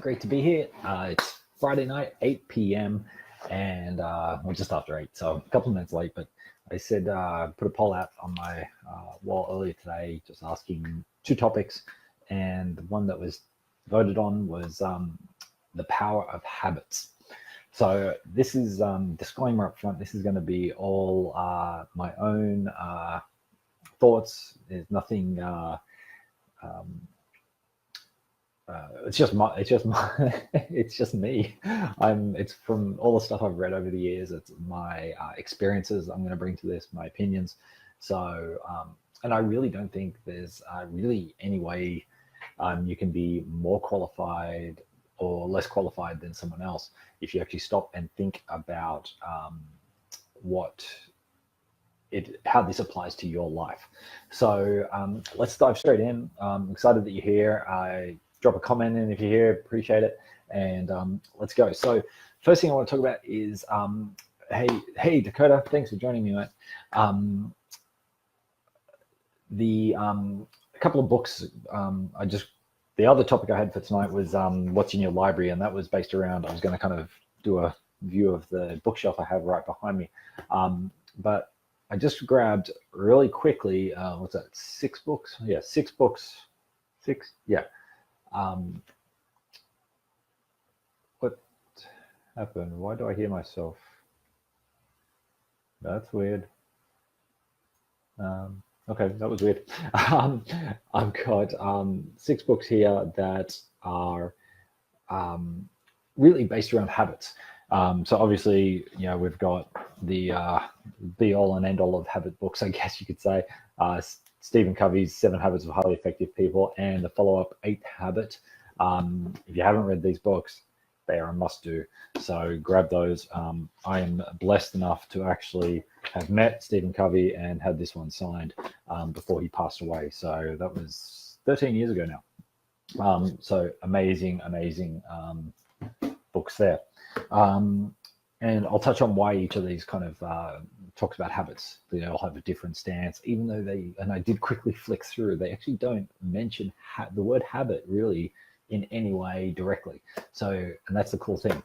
Great to be here. It's Friday night, 8 p.m. and well, just after 8, so a couple of minutes late, but I said put a poll out on my wall earlier today, just asking 2 topics, and the one that was voted on was the power of habits. So this is disclaimer up front. This is going to be all my own thoughts. There's nothing. It's just me. It's from all the stuff I've read over the years. It's my experiences I'm going to bring to this, my opinions. So, and I really don't think there's really any way you can be more qualified or less qualified than someone else if you actually stop and think about how this applies to your life. So let's dive straight in. I'm excited that you're here. Drop a comment in if you're here, appreciate it, and let's go. So first thing I want to talk about is hey Dakota, thanks for joining me, mate. A couple of books. The other topic I had for tonight was what's in your library, and that was based around, I was going to kind of do a view of the bookshelf I have right behind me, but I just grabbed really quickly, what's that, 6 books? Yeah, 6 books. 6, yeah. What happened? Why do I hear myself? That's weird. Okay, that was weird. I've got 6 books here that are really based around habits. So obviously, we've got the be all and end all of habit books, I guess you could say. Stephen Covey's 7 Habits of Highly Effective People, and the follow-up 8th Habit. If you haven't read these books, they are a must-do. So grab those. I am blessed enough to actually have met Stephen Covey and had this one signed before he passed away. So that was 13 years ago now. So amazing books there. And I'll touch on why each of these kind of talks about habits. They all have a different stance, even though and I did quickly flick through, they actually don't mention the word habit really in any way directly. So, and that's the cool thing.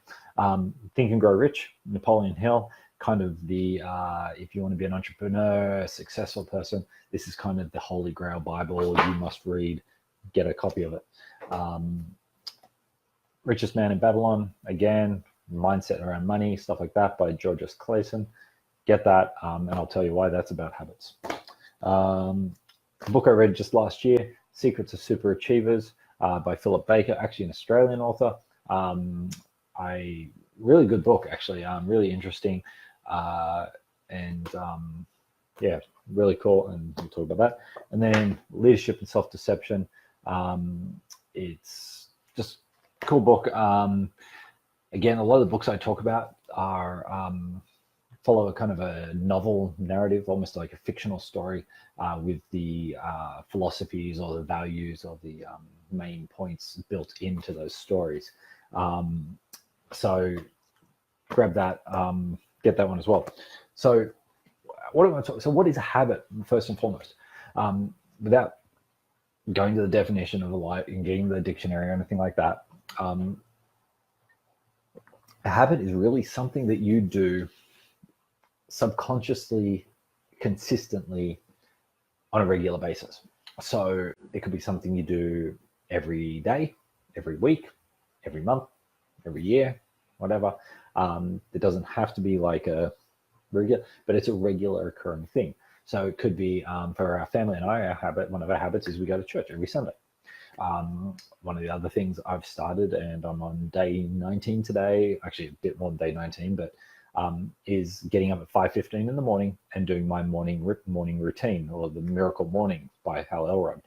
Think and Grow Rich, Napoleon Hill, kind of if you want to be an entrepreneur, a successful person, this is kind of the Holy Grail Bible you must read, get a copy of it. Richest Man in Babylon, again, mindset around money, stuff like that, by Georges Clason. Get that, and I'll tell you why that's about habits. The book I read just last year, Secrets of Super Achievers, by Philip Baker, actually an Australian author. Really good book, actually, really interesting, and yeah, really cool, and we'll talk about that. And then Leadership and Self-Deception. It's just a cool book. Again, a lot of the books I talk about are follow a kind of a novel narrative, almost like a fictional story, with the philosophies or the values or the main points built into those stories. So grab that, get that one as well. So what do I want to talk? So what is a habit, first and foremost? Without going to the definition of a life and getting the dictionary or anything like that, a habit is really something that you do subconsciously, consistently, on a regular basis. So it could be something you do every day, every week, every month, every year, whatever. It doesn't have to be like a regular, but it's a regular occurring thing. So it could be, for our family and I, one of our habits is we go to church every Sunday. One of the other things I've started, and I'm on day 19 today, actually a bit more than day 19, but is getting up at 5:15 in the morning and doing my morning routine, or the Miracle Morning by Hal Elrod.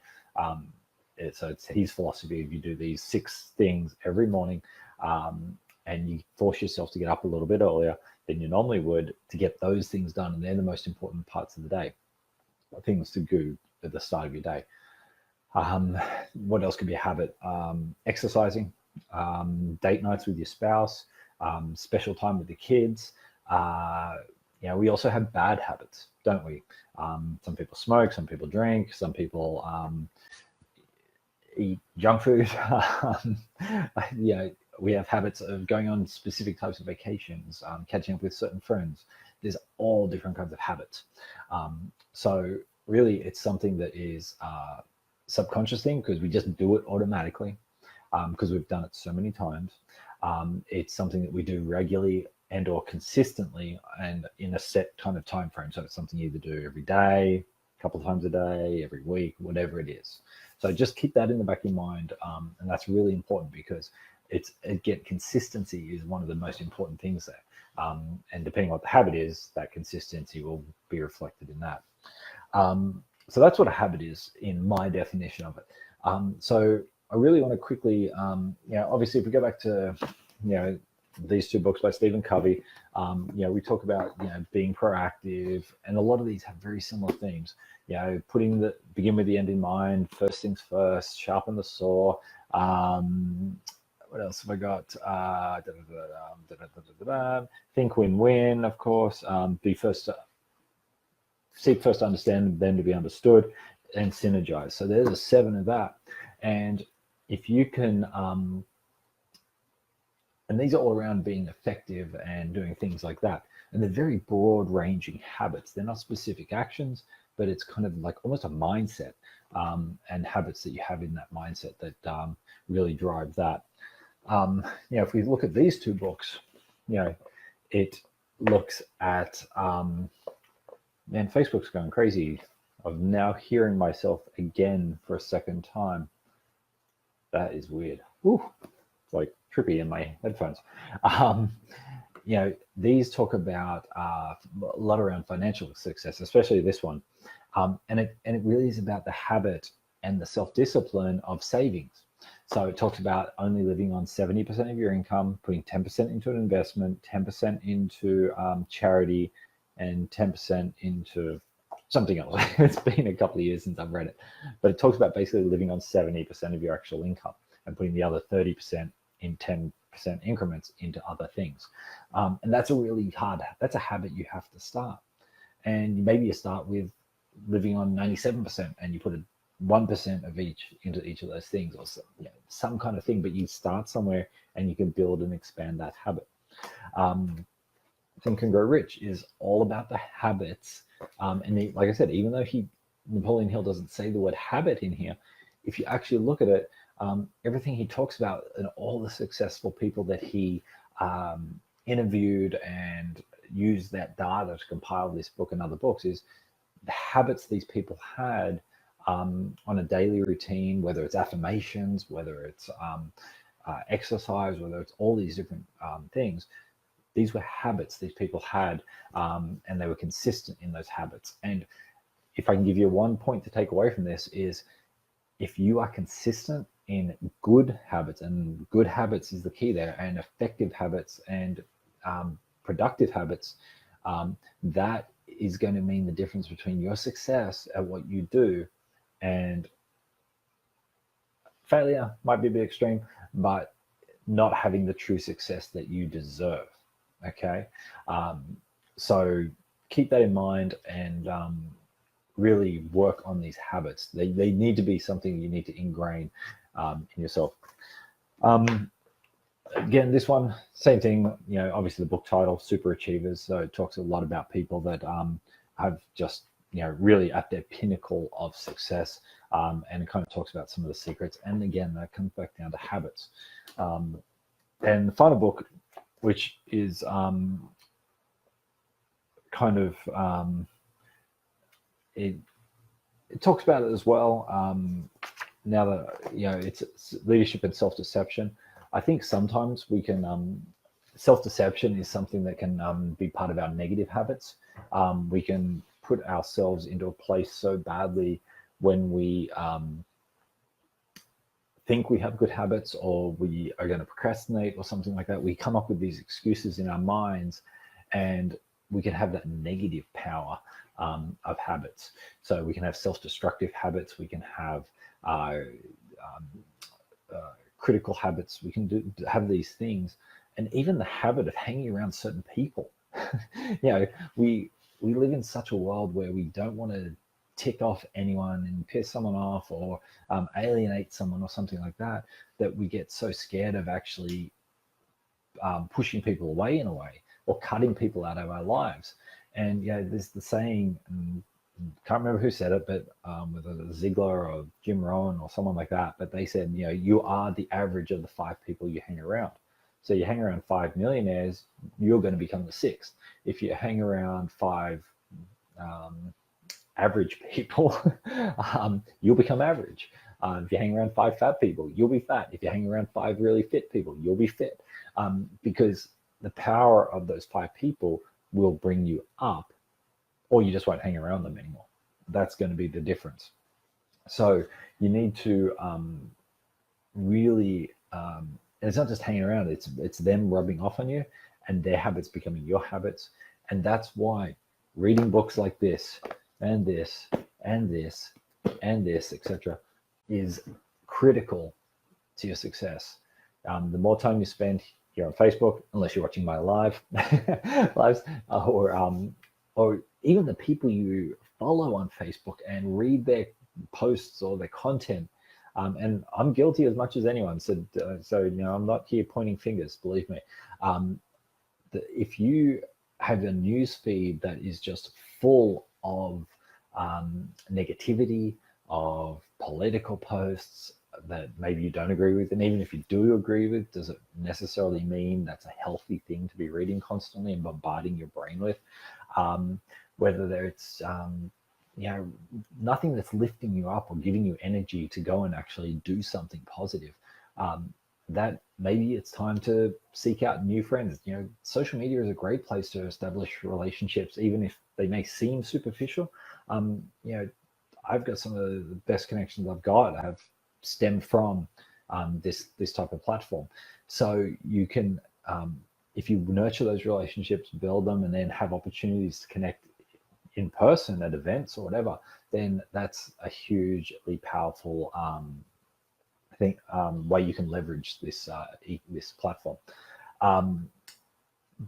So it's his philosophy. If you do these 6 things every morning, and you force yourself to get up a little bit earlier than you normally would to get those things done, and they're the most important parts of the day, things to do at the start of your day. What else could be a habit? Exercising, date nights with your spouse, special time with the kids. We also have bad habits, don't we? Some people smoke, some people drink, some people eat junk food. You know, we have habits of going on specific types of vacations, catching up with certain friends. There's all different kinds of habits. So really, it's something that is subconscious thing because we just do it automatically because we've done it so many times. It's something that we do regularly and or consistently and in a set kind of time frame. So it's something you either do every day, a couple of times a day, every week, whatever it is. So just keep that in the back of your mind, and that's really important because consistency is one of the most important things there. And depending on what the habit is, that consistency will be reflected in that. So that's what a habit is in my definition of it. So I really want to quickly, obviously if we go back to, these two books by Stephen Covey, we talk about, being proactive, and a lot of these have very similar themes. Begin with the end in mind, first things first, sharpen the saw. What else have I got? Think win-win, of course. Seek first to understand, then to be understood, and synergize. So there's a 7 of that. And if you can, and these are all around being effective and doing things like that. And they're very broad ranging habits. They're not specific actions, but it's kind of like almost a mindset, and habits that you have in that mindset that really drive that. If we look at these two books, it looks at, man, Facebook's going crazy. I'm now hearing myself again for a second time. That is weird. Ooh, it's like trippy in my headphones. These talk about a lot around financial success, especially this one. And it really is about the habit and the self-discipline of savings. So it talks about only living on 70% of your income, putting 10% into an investment, 10% into charity, and 10% into something else. It's been a couple of years since I've read it, but it talks about basically living on 70% of your actual income and putting the other 30% in 10% increments into other things. And that's that's a habit you have to start. And maybe you start with living on 97% and you put 1% of each into each of those things, or some kind of thing, but you start somewhere and you can build and expand that habit. Think and Grow Rich is all about the habits. And like I said, even though Napoleon Hill doesn't say the word habit in here, if you actually look at it, everything he talks about and all the successful people that he interviewed and used that data to compile this book and other books is the habits these people had on a daily routine, whether it's affirmations, whether it's exercise, whether it's all these different things. These were habits these people had, and they were consistent in those habits. And if I can give you one point to take away from this is, if you are consistent in good habits, and good habits is the key there, and effective habits and productive habits, that is going to mean the difference between your success at what you do and failure. Might be a bit extreme, but not having the true success that you deserve. Okay, so keep that in mind and really work on these habits. They need to be something you need to ingrain in yourself. Again, this one, same thing, obviously the book title, Super Achievers. So it talks a lot about people that have just, really at their pinnacle of success, and it kind of talks about some of the secrets. And again, that comes back down to habits. And the final book, which is it talks about it as well. Now that it's leadership and self-deception. I think sometimes we can self-deception is something that can be part of our negative habits. We can put ourselves into a place so badly when we think we have good habits, or we are going to procrastinate or something like that. We come up with these excuses in our minds, and we can have that negative power of habits. So we can have self-destructive habits. We can have critical habits. We can have these things, and even the habit of hanging around certain people. We live in such a world where we don't want to tick off anyone and piss someone off or alienate someone or something like that, that we get so scared of actually pushing people away in a way or cutting people out of our lives. And there's the saying, can't remember who said it, but whether it was Ziegler or Jim Rohn or someone like that, but they said, you are the average of the 5 people you hang around. So you hang around 5 millionaires, you're going to become the 6th. If you hang around 5 average people, you'll become average. If you hang around 5 fat people, you'll be fat. If you hang around 5 really fit people, you'll be fit. Because the power of those 5 people will bring you up, or you just won't hang around them anymore. That's going to be the difference. So you need to really, and it's not just hanging around, it's them rubbing off on you and their habits becoming your habits. And that's why reading books like this and this and this and this, etc., is critical to your success. The more time you spend here on Facebook, unless you're watching my lives, or even the people you follow on Facebook and read their posts or their content. And I'm guilty as much as anyone. So I'm not here pointing fingers, believe me. If you have a news feed that is just full of negativity, of political posts that maybe you don't agree with, and even if you do agree with, does it necessarily mean that's a healthy thing to be reading constantly and bombarding your brain with? Whether it's nothing that's lifting you up or giving you energy to go and actually do something positive, that maybe it's time to seek out new friends. Social media is a great place to establish relationships, even if they may seem superficial. I've got some of the best connections I've got have stemmed from this type of platform. So you can, if you nurture those relationships, build them, and then have opportunities to connect in person at events or whatever, then that's a hugely powerful way you can leverage this this platform.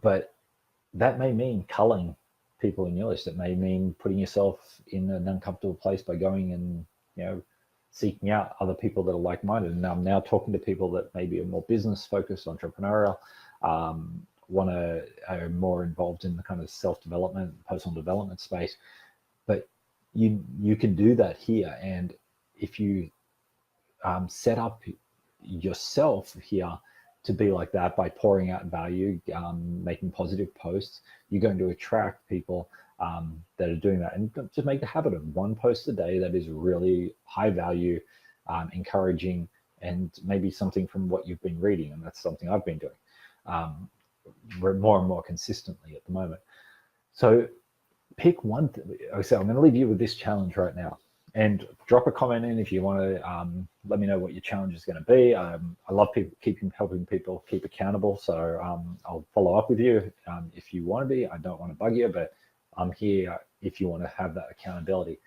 But that may mean culling people in your list. It may mean putting yourself in an uncomfortable place by going and seeking out other people that are like-minded. And I'm now talking to people that maybe are more business-focused, entrepreneurial, are more involved in the kind of self-development, personal development space. But you can do that here. And if you set up yourself here to be like that by pouring out value, making positive posts, you're going to attract people that are doing that. And just make a habit of 1 post a day that is really high value, encouraging, and maybe something from what you've been reading. And that's something I've been doing more and more consistently at the moment. So pick one thing. So I'm going to leave you with this challenge right now. And drop a comment in if you want to let me know what your challenge is going to be. I love helping people keep accountable. So I'll follow up with you if you want to be. I don't want to bug you, but I'm here if you want to have that accountability.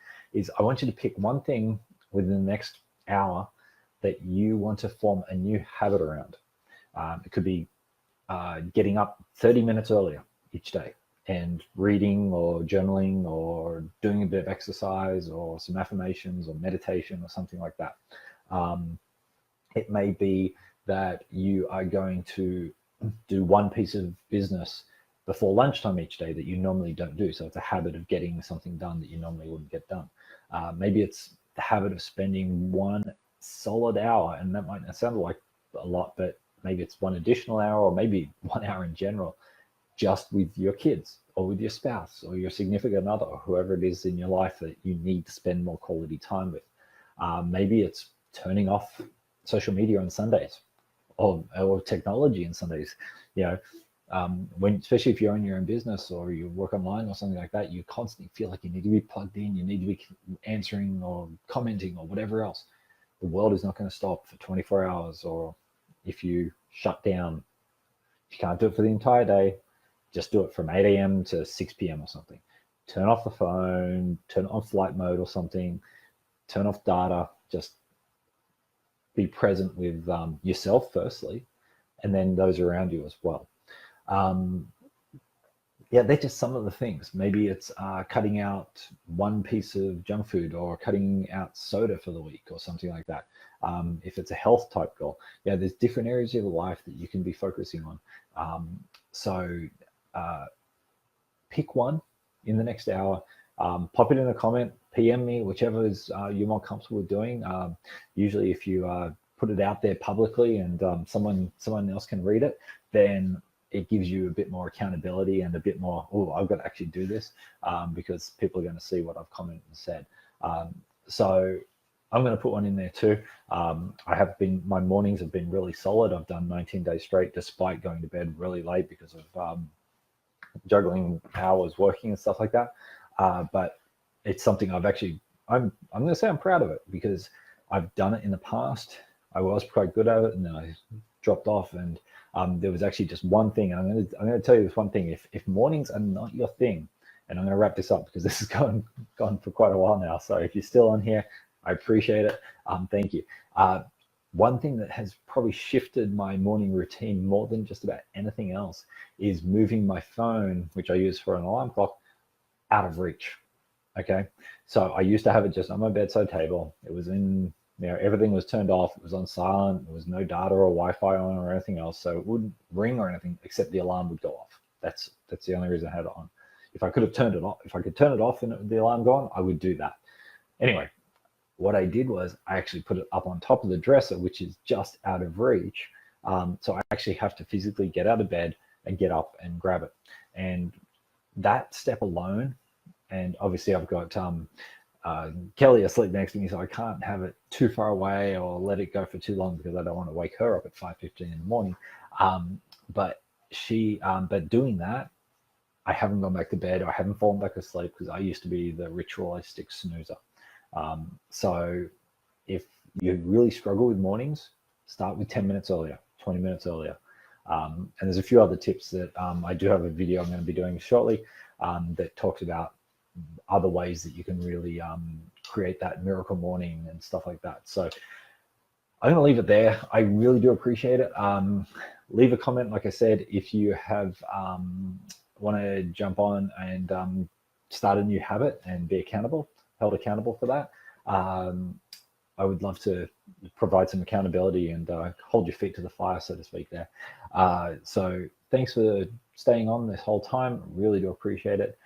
I want you to pick one thing within the next hour that you want to form a new habit around. It could be getting up 30 minutes earlier each day and reading or journaling or doing a bit of exercise or some affirmations or meditation or something like that. It may be that you are going to do one piece of business before lunchtime each day that you normally don't do. So it's a habit of getting something done that you normally wouldn't get done. Maybe it's the habit of spending 1 solid hour, and that might not sound like a lot, but maybe it's 1 additional hour, or maybe 1 hour in general, just with your kids or with your spouse or your significant other or whoever it is in your life that you need to spend more quality time with. Maybe it's turning off social media on Sundays or technology on Sundays. Especially if you're in your own business or you work online or something like that, you constantly feel like you need to be plugged in, you need to be answering or commenting or whatever else. The world is not going to stop for 24 hours, or if you shut down, if you can't do it for the entire day, just do it from 8 a.m. to 6 p.m. or something. Turn off the phone, turn it on flight mode or something, turn off data, just be present with yourself firstly, and then those around you as well. yeah, they're just some of the things. Maybe it's cutting out one piece of junk food or cutting out soda for the week or something like that. If it's a health type goal, yeah, there's different areas of your life that you can be focusing on. So uh, pick one in the next hour, pop it in a comment, PM me, whichever is you're more comfortable with doing. Usually if you put it out there publicly and someone else can read it, then it gives you a bit more accountability and a bit more, oh, I've got to actually do this, because people are going to see what I've commented and said. So I'm going to put one in there too. My mornings have been really solid. I've done 19 days straight, despite going to bed really late because of juggling hours working and stuff like that. But it's something I'm going to say I'm proud of it, because I've done it in the past. I was quite good at it, and then I dropped off. And there was actually just one thing. And I'm going to tell you this one thing. If mornings are not your thing, and I'm going to wrap this up because this has gone for quite a while now. So if you're still on here, I appreciate it. Thank you. One thing that has probably shifted my morning routine more than just about anything else is moving my phone, which I use for an alarm clock, out of reach. Okay. So I used to have it just on my bedside table. It was in, everything was turned off. It was on silent. There was no data or Wi-Fi on or anything else. So it wouldn't ring or anything, except the alarm would go off. That's the only reason I had it on. If I could turn it off and the alarm gone, I would do that. Anyway, what I did was I actually put it up on top of the dresser, which is just out of reach. So I actually have to physically get out of bed and get up and grab it. And that step alone, and obviously I've got Kelly asleep next to me, so I can't have it too far away or let it go for too long because I don't want to wake her up at 5:15 in the morning. But doing that, I haven't gone back to bed. I haven't fallen back asleep because I used to be the ritualistic snoozer. So if you really struggle with mornings, start with 10 minutes earlier, 20 minutes earlier. And there's a few other tips that I do have a video I'm going to be doing shortly that talks about other ways that you can really create that miracle morning and stuff like that. So I'm going to leave it there. I really do appreciate it. Leave a comment, like I said, if you have want to jump on and start a new habit and be held accountable for that. I would love to provide some accountability and hold your feet to the fire, so to speak, there. So thanks for staying on this whole time. Really do appreciate it.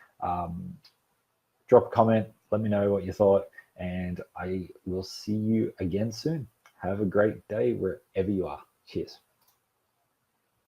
Drop a comment, let me know what you thought, and I will see you again soon. Have a great day wherever you are. Cheers.